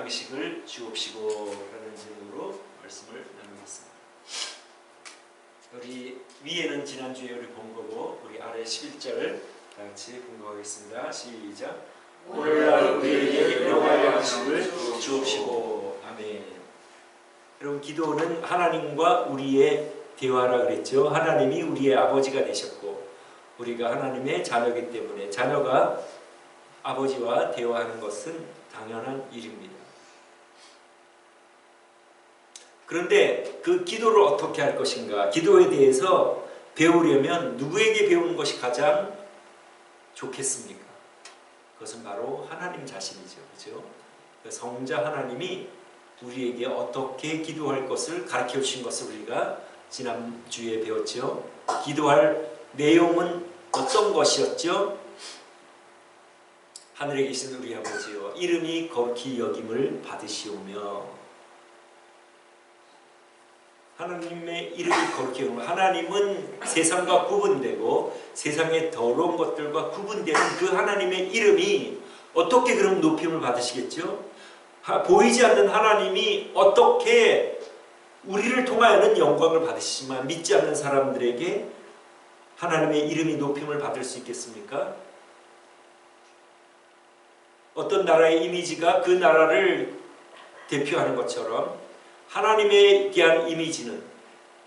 양식을 주옵시고 라는 제목으로 말씀을 나누겠습니다. 우리 위에는 지난주에 우리 본 거고 우리 아래 11절 같이 공부하겠습니다. 시작. 오늘날 우리에게 일용할 양식을 주옵시고. 아멘. 여러분, 기도는 하나님과 우리의 대화라 그랬죠. 하나님이 우리의 아버지가 되셨고 우리가 하나님의 자녀이기 때문에 자녀가 아버지와 대화하는 것은 당연한 일입니다. 그런데 그 기도를 어떻게 할 것인가, 기도에 대해서 배우려면 누구에게 배우는 것이 가장 좋겠습니까? 그것은 바로 하나님 자신이죠. 그렇죠? 성자 하나님이 우리에게 어떻게 기도할 것을 가르쳐 주신 것을 우리가 지난주에 배웠죠. 기도할 내용은 어떤 것이었죠? 하늘에 계신 우리 아버지여, 이름이 거룩히 여김을 받으시오며. 하나님의 이름이 거룩히 여김을, 하나님은 세상과 구분되고 세상의 더러운 것들과 구분되는 그 하나님의 이름이 어떻게 그럼 높임을 받으시겠죠? 보이지 않는 하나님이 어떻게 우리를 통하여는 영광을 받으시지만 믿지 않는 사람들에게 하나님의 이름이 높임을 받을 수 있겠습니까? 어떤 나라의 이미지가 그 나라를 대표하는 것처럼 하나님에 대한 이미지는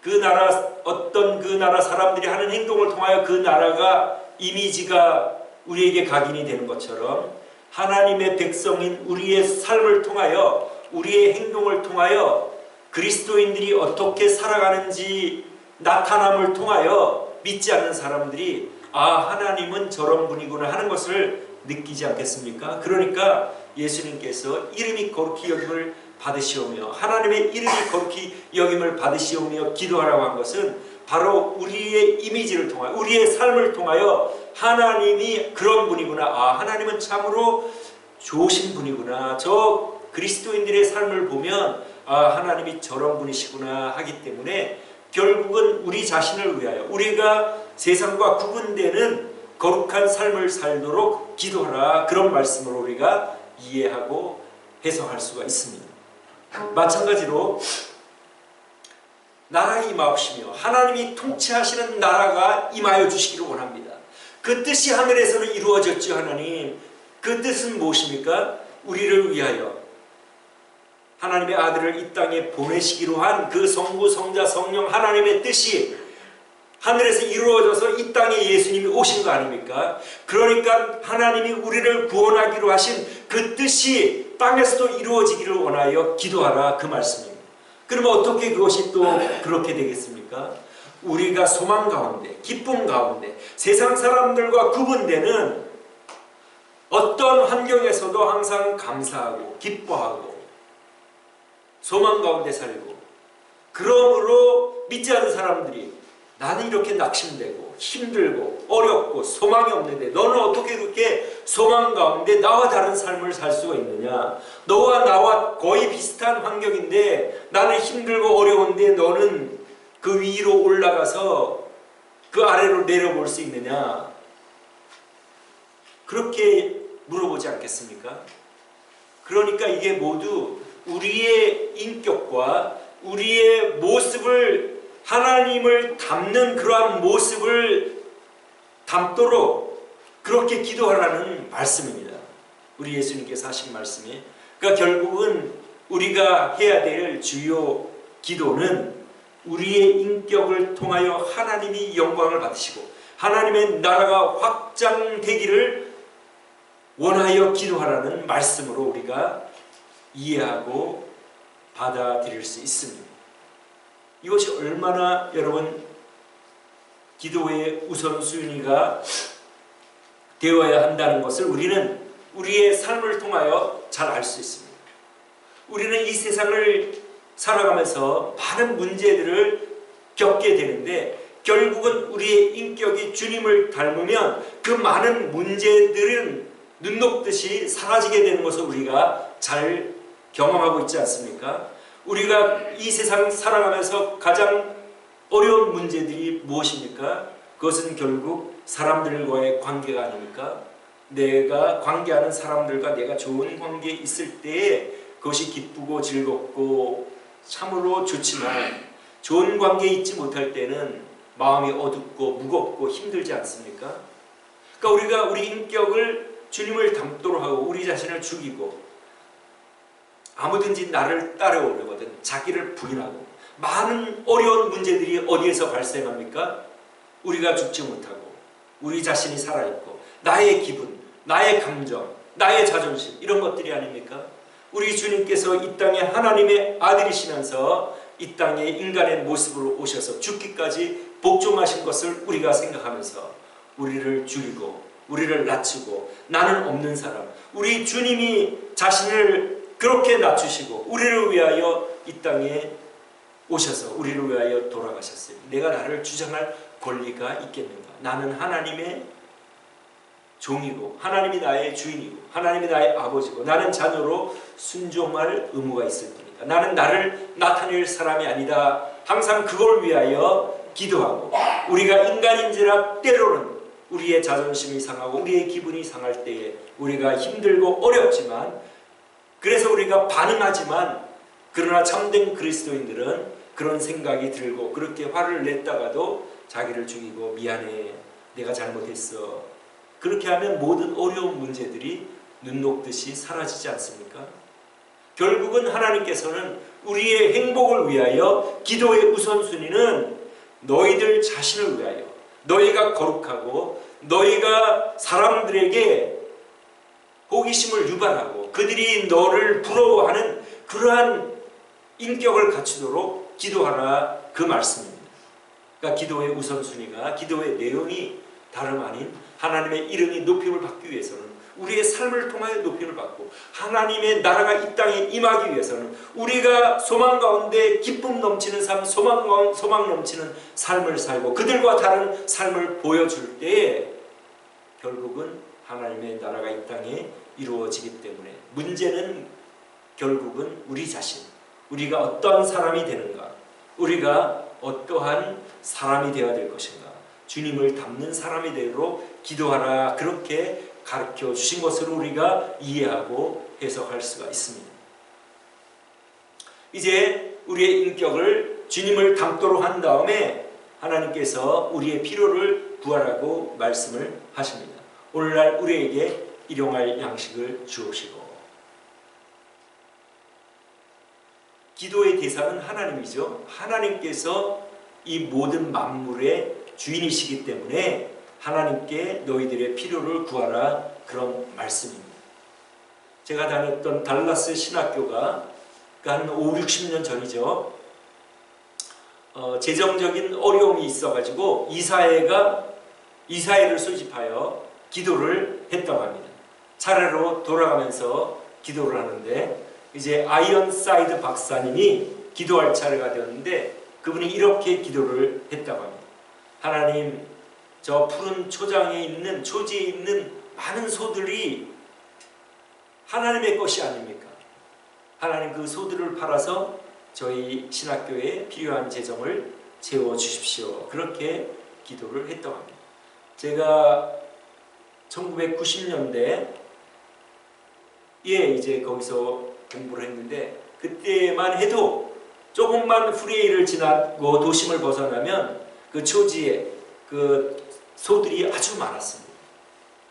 그 나라 사람들이 하는 행동을 통하여 그 나라가 이미지가 우리에게 각인이 되는 것처럼 하나님의 백성인 우리의 삶을 통하여, 우리의 행동을 통하여 그리스도인들이 어떻게 살아가는지 나타남을 통하여 믿지 않는 사람들이 하나님은 저런 분이구나 하는 것을 느끼지 않겠습니까? 그러니까 예수님께서 이름이 거룩히 여김을 받으시오며, 하나님의 이름이 거룩히 여김을 받으시오며 기도하라고 한 것은 바로 우리의 이미지를 통하여, 우리의 삶을 통하여 하나님이 그런 분이구나, 하나님은 참으로 좋으신 분이구나, 저 그리스도인들의 삶을 보면 하나님이 저런 분이시구나 하기 때문에 결국은 우리 자신을 위하여 우리가 세상과 구분되는 거룩한 삶을 살도록 기도하라, 그런 말씀으로 우리가 이해하고 해석할 수가 있습니다. 마찬가지로 나라에 임하옵시며, 하나님이 통치하시는 나라가 임하여 주시기를 원합니다. 그 뜻이 하늘에서는 이루어졌죠. 하나님, 그 뜻은 무엇입니까? 우리를 위하여 하나님의 아들을 이 땅에 보내시기로 한 그 성부, 성자, 성령 하나님의 뜻이 하늘에서 이루어져서 이 땅에 예수님이 오신 거 아닙니까? 그러니까 하나님이 우리를 구원하기로 하신 그 뜻이 땅에서도 이루어지기를 원하여 기도하라, 그 말씀입니다. 그러면 어떻게 그것이 또 그렇게 되겠습니까? 우리가 소망 가운데, 기쁨 가운데, 세상 사람들과 구분되는 어떤 환경에서도 항상 감사하고 기뻐하고 소망 가운데 살고, 그러므로 믿지 않는 사람들이 나는 이렇게 낙심되고 힘들고 어렵고 소망이 없는데 너는 어떻게 그렇게 소망 가운데 나와 다른 삶을 살 수가 있느냐? 너와 나와 거의 비슷한 환경인데 나는 힘들고 어려운데 너는 그 위로 올라가서 그 아래로 내려볼 수 있느냐? 그렇게 물어보지 않겠습니까? 그러니까 이게 모두 우리의 인격과 우리의 모습을, 하나님을 닮는 그러한 모습을 담도록 그렇게 기도하라는 말씀입니다. 우리 예수님께서 하신 말씀이. 그러니까 결국은 우리가 해야 될 주요 기도는 우리의 인격을 통하여 하나님이 영광을 받으시고 하나님의 나라가 확장되기를 원하여 기도하라는 말씀으로 우리가 이해하고 받아들일 수 있습니다. 이것이 얼마나 여러분 기도의 우선순위가 되어야 한다는 것을 우리는 우리의 삶을 통하여 잘 알 수 있습니다. 우리는 이 세상을 살아가면서 많은 문제들을 겪게 되는데 결국은 우리의 인격이 주님을 닮으면 그 많은 문제들은 눈 녹듯이 사라지게 되는 것을 우리가 잘 경험하고 있지 않습니까? 우리가 이 세상 살아가면서 가장 어려운 문제들이 무엇입니까? 그것은 결국 사람들과의 관계가 아닙니까? 내가 관계하는 사람들과 내가 좋은 관계에 있을 때에 그것이 기쁘고 즐겁고 참으로 좋지만 좋은 관계에 있지 못할 때는 마음이 어둡고 무겁고 힘들지 않습니까? 그러니까 우리 인격을 주님을 닮도록 하고 우리 자신을 죽이고 아무든지 나를 따라오려거든 자기를 부인하고 많은 어려운 문제들이 어디에서 발생합니까? 우리가 죽지 못하고 우리 자신이 살아있고 나의 기분, 나의 감정, 나의 자존심 이런 것들이 아닙니까? 우리 주님께서 이 땅에 하나님의 아들이시면서 이 땅에 인간의 모습으로 오셔서 죽기까지 복종하신 것을 우리가 생각하면서 우리를 죽이고 우리를 낮추고 나는 없는 사람, 우리 주님이 자신을 그렇게 낮추시고 우리를 위하여 이 땅에 오셔서 우리를 위하여 돌아가셨어요. 내가 나를 주장할 권리가 있겠는가? 나는 하나님의 종이고 하나님이 나의 주인이고 하나님이 나의 아버지고 나는 자녀로 순종할 의무가 있을 뿐이다. 나는 나를 나타낼 사람이 아니다. 항상 그걸 위하여 기도하고 우리가 인간인지라 때로는 우리의 자존심이 상하고 우리의 기분이 상할 때에 우리가 힘들고 어렵지만 그래서 우리가 반응하지만 그러나 참된 그리스도인들은 그런 생각이 들고 그렇게 화를 냈다가도 자기를 죽이고 미안해 내가 잘못했어 그렇게 하면 모든 어려운 문제들이 눈 녹듯이 사라지지 않습니까? 결국은 하나님께서는 우리의 행복을 위하여 기도의 우선순위는 너희들 자신을 위하여 너희가 거룩하고 너희가 사람들에게 호기심을 유발하고 그들이 너를 부러워하는 그러한 인격을 갖추도록 기도하라 그 말씀입니다. 그러니까 기도의 우선순위가 기도의 내용이 다름 아닌 하나님의 이름이 높임을 받기 위해서는 우리의 삶을 통하여 높임을 받고 하나님의 나라가 이 땅에 임하기 위해서는 우리가 소망 가운데 기쁨 넘치는 삶, 소망 넘치는 삶을 살고 그들과 다른 삶을 보여줄 때에 결국은 하나님의 나라가 이 땅에 이루어지기 때문에 문제는 결국은 우리 자신, 우리가 어떠한 사람이 되는가, 우리가 어떠한 사람이 되어야 될 것인가, 주님을 닮는 사람이 되도록 기도하라 그렇게 가르쳐 주신 것으로 우리가 이해하고 해석할 수가 있습니다. 이제 우리의 인격을 주님을 닮도록 한 다음에 하나님께서 우리의 필요를 구하라고 말씀을 하십니다. 오늘날 우리에게 일용할 양식을 주옵시고 기도의 대상은 하나님이죠. 하나님께서 이 모든 만물의 주인이시기 때문에 하나님께 너희들의 필요를 구하라 그런 말씀입니다. 제가 다녔던 달라스 신학교가 한 5, 60년 전이죠. 재정적인 어려움이 있어가지고 이사회를 소집하여 기도를 했다고 합니다. 차례로 돌아가면서 기도를 하는데 이제 아이언사이드 박사님이 기도할 차례가 되었는데 그분이 이렇게 기도를 했다고 합니다. 하나님, 저 푸른 초지에 있는 많은 소들이 하나님의 것이 아닙니까? 하나님 그 소들을 팔아서 저희 신학교에 필요한 재정을 채워주십시오. 그렇게 기도를 했다고 합니다. 제가 1990년대에 이제 거기서 공부를 했는데 그때만 해도 조금만 프리웨이를 지나고 도심을 벗어나면 그 초지에 그 소들이 아주 많았습니다.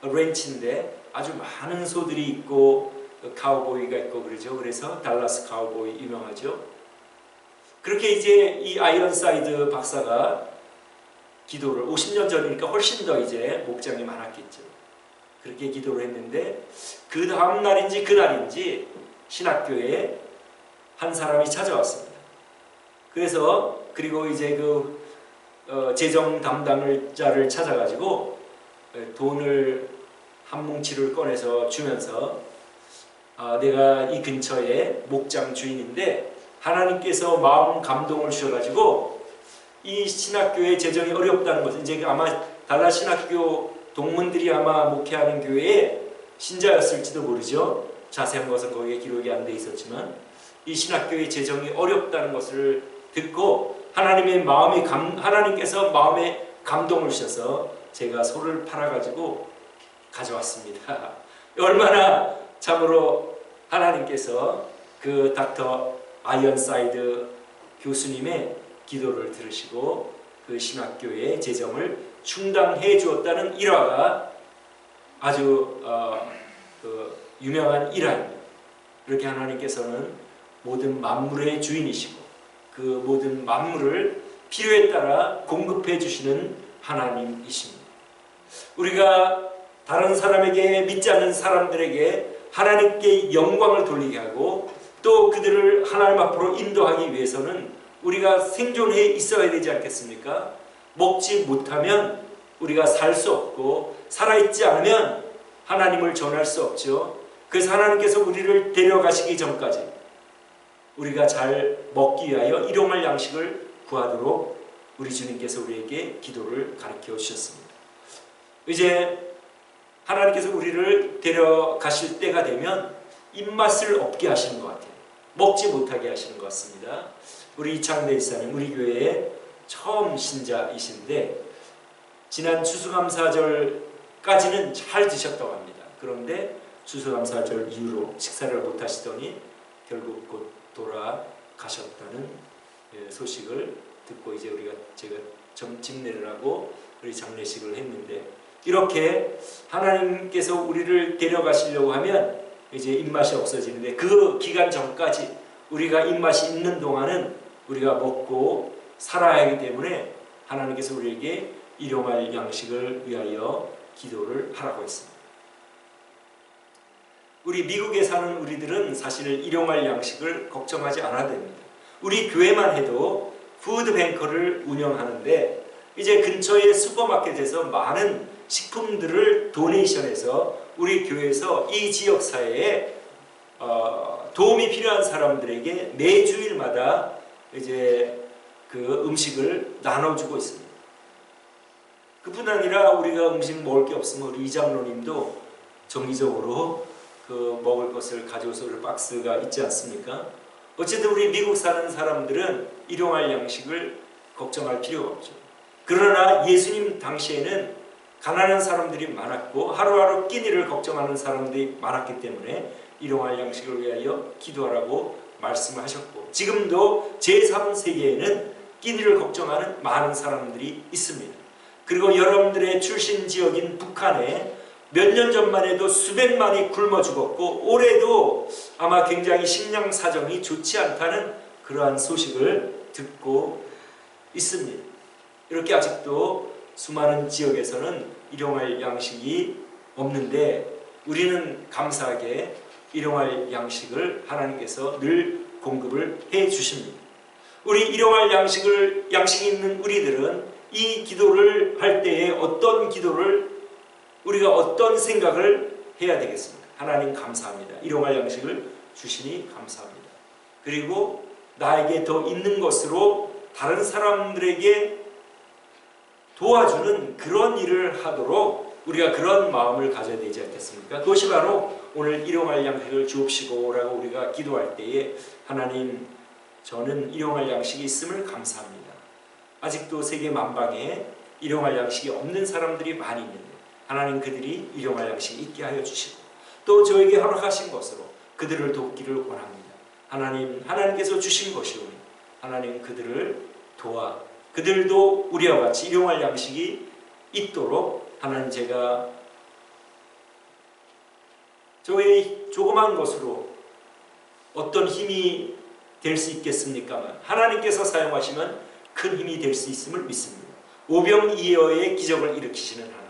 렌치인데 아주 많은 소들이 있고 카우보이가 있고 그러죠. 그래서 달라스 카우보이 유명하죠. 그렇게 이제 이 아이언사이드 박사가 기도를 50년 전이니까 훨씬 더 이제 목장이 많았겠죠. 그렇게 기도를 했는데 그 다음 날인지 그날인지 신학교에 한 사람이 찾아왔습니다. 그리고 이제 그 재정 담당자를 찾아가지고 돈을 한 뭉치를 꺼내서 주면서 내가 이 근처에 목장 주인인데 하나님께서 마음 감동을 주셔가지고 이 신학교의 재정이 어렵다는 것은 이제 아마 달라 신학교 동문들이 아마 목회하는 교회에 신자였을지도 모르죠. 자세한 것은 거기에 기록이 안 돼 있었지만 이 신학교의 재정이 어렵다는 것을 듣고 하나님께서 마음에 감동을 주셔서 제가 소를 팔아가지고 가져왔습니다. 얼마나 참으로 하나님께서 그 닥터 아이언사이드 교수님의 기도를 들으시고 그 신학교의 재정을 충당해 주었다는 일화가 아주 유명한 일화입니다. 이렇게 하나님께서는 모든 만물의 주인이시고 그 모든 만물을 필요에 따라 공급해 주시는 하나님이십니다. 우리가 다른 사람에게, 믿지 않는 사람들에게 하나님께 영광을 돌리게 하고 또 그들을 하나님 앞으로 인도하기 위해서는 우리가 생존해 있어야 되지 않겠습니까? 먹지 못하면 우리가 살 수 없고 살아있지 않으면 하나님을 전할 수 없죠. 그래서 하나님께서 우리를 데려가시기 전까지 우리가 잘 먹기 위하여 일용할 양식을 구하도록 우리 주님께서 우리에게 기도를 가르쳐 주셨습니다. 이제 하나님께서 우리를 데려가실 때가 되면 입맛을 없게 하시는 것 같아요. 먹지 못하게 하시는 것 같습니다. 우리 이창대 지사님, 우리 교회의 처음 신자이신데 지난 추수감사절까지는 잘 드셨다고 합니다. 그런데 추수감사절 이후로 식사를 못하시더니 결국 곧 돌아가셨다는 소식을 듣고 이제 제가 집례를 하고 우리 장례식을 했는데, 이렇게 하나님께서 우리를 데려가시려고 하면 이제 입맛이 없어지는데 그 기간 전까지 우리가 입맛이 있는 동안은 우리가 먹고 살아야 하기 때문에 하나님께서 우리에게 일용할 양식을 위하여 기도를 하라고 했습니다. 우리 미국에 사는 우리들은 사실 일용할 양식을 걱정하지 않아야 됩니다. 우리 교회만 해도 푸드뱅크를 운영하는데 이제 근처의 슈퍼마켓에서 많은 식품들을 도네이션해서 우리 교회에서 이 지역 사회에 도움이 필요한 사람들에게 매주일마다 이제 그 음식을 나눠주고 있습니다. 그뿐 아니라 우리가 음식 먹을 게 없으면 우리 이장로님도 정기적으로 그 먹을 것을 가져오서 박스가 있지 않습니까? 어쨌든 우리 미국 사는 사람들은 일용할 양식을 걱정할 필요가 없죠. 그러나 예수님 당시에는 가난한 사람들이 많았고 하루하루 끼니를 걱정하는 사람들이 많았기 때문에 일용할 양식을 위하여 기도하라고 말씀을 하셨고, 지금도 제3세계에는 끼니를 걱정하는 많은 사람들이 있습니다. 그리고 여러분들의 출신 지역인 북한에 몇 년 전만 해도 수백만이 굶어 죽었고 올해도 아마 굉장히 식량 사정이 좋지 않다는 그러한 소식을 듣고 있습니다. 이렇게 아직도 수많은 지역에서는 일용할 양식이 없는데 우리는 감사하게 일용할 양식을 하나님께서 늘 공급을 해 주십니다. 우리 일용할 양식이 있는 우리들은 이 기도를 할 때에 어떤 기도를, 우리가 어떤 생각을 해야 되겠습니까? 하나님 감사합니다. 일용할 양식을 주시니 감사합니다. 그리고 나에게 더 있는 것으로 다른 사람들에게 도와주는 그런 일을 하도록 우리가 그런 마음을 가져야 되지 않겠습니까? 그것이 바로 오늘 일용할 양식을 주옵시고 라고 우리가 기도할 때에 하나님, 저는 일용할 양식이 있음을 감사합니다. 아직도 세계 만방에 일용할 양식이 없는 사람들이 많이 있는데 하나님 그들이 일용할 양식이 있게 하여 주시고 또 저에게 허락하신 것으로 그들을 돕기를 원합니다. 하나님께서 주신 것이오니 하나님 그들을 도와 그들도 우리와 같이 일용할 양식이 있도록 하나님, 제가 저의 조그만 것으로 어떤 힘이 될 수 있겠습니까만 하나님께서 사용하시면 큰 힘이 될 수 있음을 믿습니다. 오병이어의 기적을 일으키시는 하나님,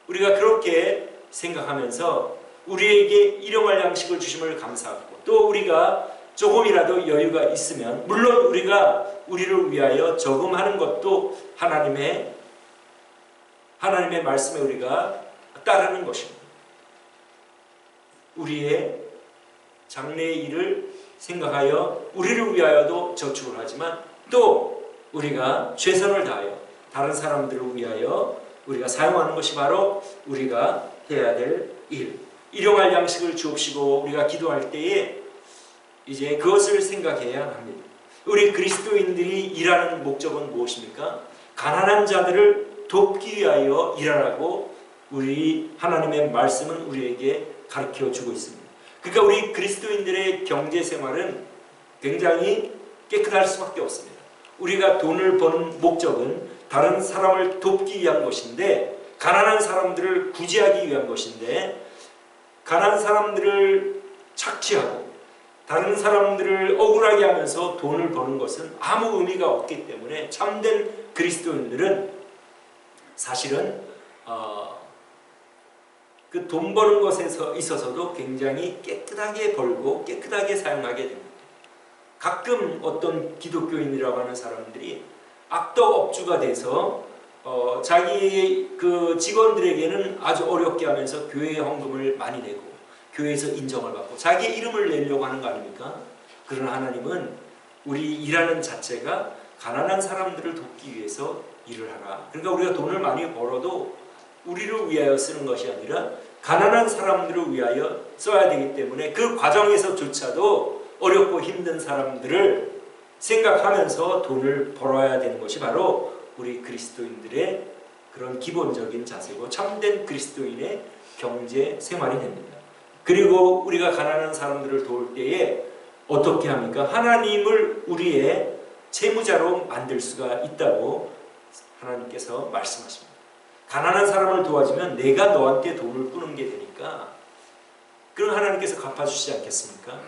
우리가 그렇게 생각하면서 우리에게 일용할 양식을 주심을 감사하고 또 우리가 조금이라도 여유가 있으면 물론 우리가 우리를 위하여 저금하는 것도 하나님의 말씀에 우리가 따르는 것입니다. 우리의 장래의 일을 생각하여 우리를 위하여도 저축을 하지만 또 우리가 최선을 다하여 다른 사람들을 위하여 우리가 사용하는 것이 바로 우리가 해야 될 일. 일용할 양식을 주옵시고 우리가 기도할 때에 이제 그것을 생각해야 합니다. 우리 그리스도인들이 일하는 목적은 무엇입니까? 가난한 자들을 돕기 위하여 일하라고 우리 하나님의 말씀은 우리에게 가르쳐 주고 있습니다. 그러니까 우리 그리스도인들의 경제 생활은 굉장히 깨끗할 수밖에 없습니다. 우리가 돈을 버는 목적은 다른 사람을 돕기 위한 것인데, 가난한 사람들을 구제하기 위한 것인데, 가난한 사람들을 착취하고 다른 사람들을 억울하게 하면서 돈을 버는 것은 아무 의미가 없기 때문에 참된 그리스도인들은 사실은 그 돈 버는 것에 있어서도 굉장히 깨끗하게 벌고 깨끗하게 사용하게 됩니다. 가끔 어떤 기독교인이라고 하는 사람들이 악덕업주가 돼서 자기 그 직원들에게는 아주 어렵게 하면서 교회 헌금을 많이 내고 교회에서 인정을 받고 자기의 이름을 내려고 하는 거 아닙니까? 그러나 하나님은 우리 일하는 자체가 가난한 사람들을 돕기 위해서 일을 하라. 그러니까 우리가 돈을 많이 벌어도 우리를 위하여 쓰는 것이 아니라 가난한 사람들을 위하여 써야 되기 때문에 그 과정에서조차도 어렵고 힘든 사람들을 생각하면서 돈을 벌어야 되는 것이 바로 우리 그리스도인들의 그런 기본적인 자세고 참된 그리스도인의 경제 생활이 됩니다. 그리고 우리가 가난한 사람들을 도울 때에 어떻게 합니까? 하나님을 우리의 채무자로 만들 수가 있다고 하나님께서 말씀하십니다. 가난한 사람을 도와주면 내가 너한테 돈을 뿌는 게 되니까 그럼 하나님께서 갚아주시지 않겠습니까?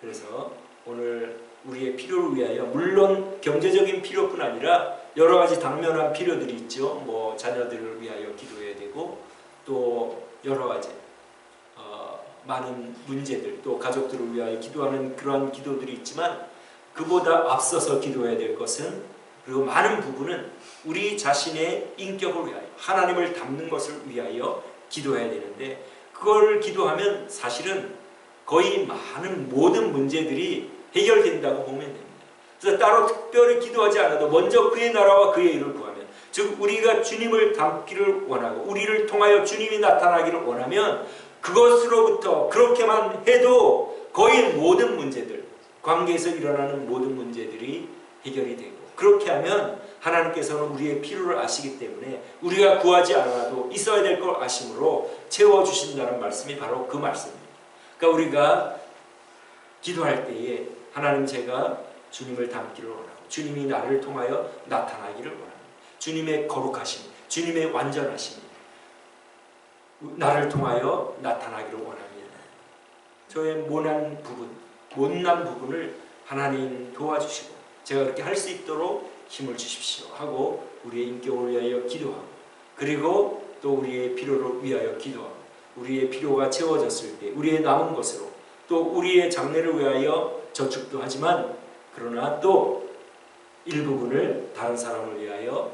그래서 오늘 우리의 필요를 위하여 물론 경제적인 필요뿐 아니라 여러 가지 당면한 필요들이 있죠. 뭐 자녀들을 위하여 기도해야 되고 또 여러 가지 많은 문제들 또 가족들을 위하여 기도하는 그러한 기도들이 있지만 그보다 앞서서 기도해야 될 것은 그리고 많은 부분은 우리 자신의 인격을 위하여 하나님을 닮는 것을 위하여 기도해야 되는데 그걸 기도하면 사실은 거의 많은 모든 문제들이 해결된다고 보면 됩니다. 그래서 따로 특별히 기도하지 않아도 먼저 그의 나라와 그의 일을 구하면 즉 우리가 주님을 닮기를 원하고 우리를 통하여 주님이 나타나기를 원하면 그것으로부터 그렇게만 해도 거의 모든 문제들 관계에서 일어나는 모든 문제들이 해결이 되고 그렇게 하면 하나님께서는 우리의 필요를 아시기 때문에 우리가 구하지 않아도 있어야 될 걸 아심으로 채워주신다는 말씀이 바로 그 말씀입니다. 그러니까 우리가 기도할 때에 하나님 제가 주님을 닮기를 원하고 주님이 나를 통하여 나타나기를 원합니다. 주님의 거룩하심, 주님의 완전하심 나를 통하여 나타나기를 원합니다. 저의 못난 부분을 하나님 도와주시고 제가 그렇게 할 수 있도록 힘을 주십시오 하고 우리의 인격을 위하여 기도하고 그리고 또 우리의 필요를 위하여 기도하고 우리의 필요가 채워졌을 때 우리의 남은 것으로 또 우리의 장래를 위하여 저축도 하지만 그러나 또 일부분을 다른 사람을 위하여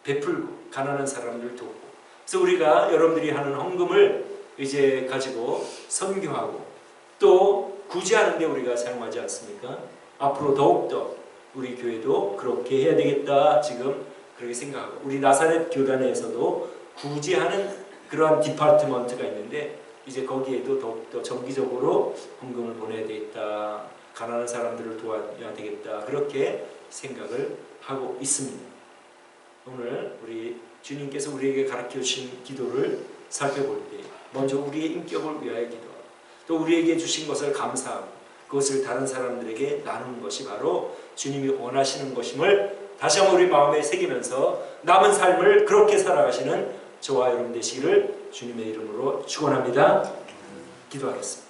베풀고 가난한 사람들을 돕고 그래서 우리가 여러분들이 하는 헌금을 이제 가지고 선교하고 또 구제하는 데 우리가 사용하지 않습니까? 앞으로 더욱더 우리 교회도 그렇게 해야 되겠다 지금 그렇게 생각하고 우리 나사렛 교단에서도 구제하는 그러한 디파트먼트가 있는데 이제 거기에도 더욱더 정기적으로 헌금을 보내야 되겠다 가난한 사람들을 도와야 되겠다 그렇게 생각을 하고 있습니다. 오늘 우리 주님께서 우리에게 가르쳐 주신 기도를 살펴볼 때 먼저 우리의 인격을 위하여 기도하고 또 우리에게 주신 것을 감사하고 그것을 다른 사람들에게 나누는 것이 바로 주님이 원하시는 것임을 다시 한번 우리 마음에 새기면서 남은 삶을 그렇게 살아가시는 저와 여러분 되시기를 주님의 이름으로 축원합니다. 기도하겠습니다.